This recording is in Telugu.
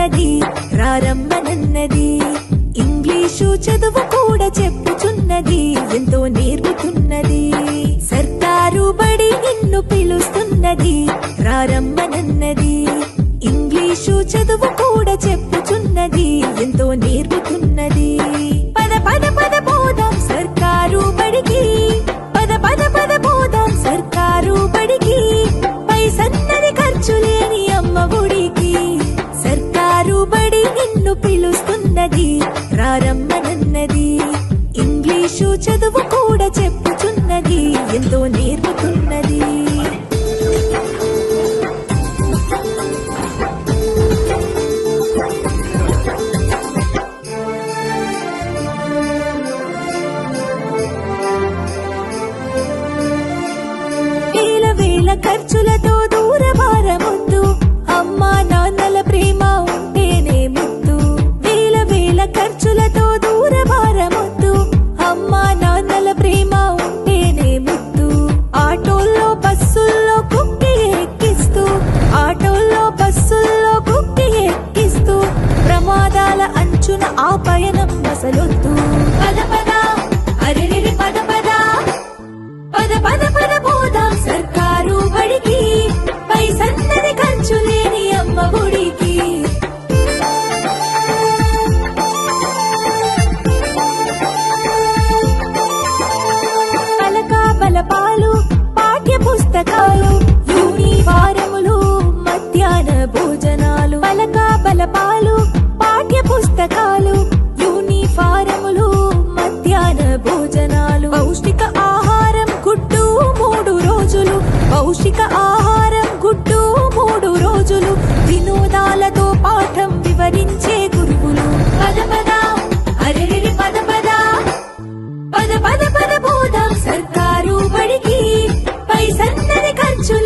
చెప్పుచున్నది రారమ్మనన్నది. ఇంగ్లీషు చదువు కూడా చెప్పుచున్నది ఎంతో నేర్పుతున్నది. సర్కారు బడి నిన్ను పిలుస్తున్నది రారమ్మనన్నది. ఇంగ్లీషు చదువు కూడా చెప్పుచున్నది ఎంతో నేర్పుతున్నది. పద పద పద పోదాం సర్కారు బడికి, పద పద పద పోదాం సర్కారు బడికి. పైసన్నది ఖర్చు లేని అమ్మ ఒడికి. సర్కారు బడి నిన్ను పిలుస్తున్నది రారమ్మనన్నది. ఇంగ్లీషు చదువు కూడా చెప్పుచున్నది ఎంతో నేర్పుతున్నది. వేల వేల ఖర్చులతో దూరభారమొద్దు, అమ్మా నాన్నల ప్రేమ ఉంటేనే ముద్దు. వేల వేల ఖర్చులతో దూరభారమొద్దు, అమ్మా నాన్నల ప్రేమ ఉంటేనే ముద్దు. ఆటోల్లో బస్సుల్లో కుక్కి ఎక్కిస్తూ, ఆటోల్లో బస్సుల్లో కుక్కి ఎక్కిస్తూ ప్రమాదాల అంచున ఆ పయనం అసలొద్దు. పద పద అరెరెరి పద పద, పద పద పద పోదాం సర్కారు బడికి. పైసన్నది ఖర్చు లేని అమ్మ ఒడికి. పలకా బలపాలు పాఠ్య పుస్తకాలు, యూనిఫారములు మధ్యాహ్న భోజనాలు. పలకా బలపాలు పాఠ్య పుస్తకాలు, యూనిఫారములు మధ్యాహ్న భోజనాలు. పౌష్టిక ఆహారం గుడ్డు 3 రోజులు, పౌష్టిక ఆహారం గుడ్డు 3 రోజులు. వినోదాలతో పాఠం వివరించే గురువులు. పద పద అరెరెరి పద పద, పద పద పద పోదాం సర్కారు బడికి. పైసన్నది ఖర్చు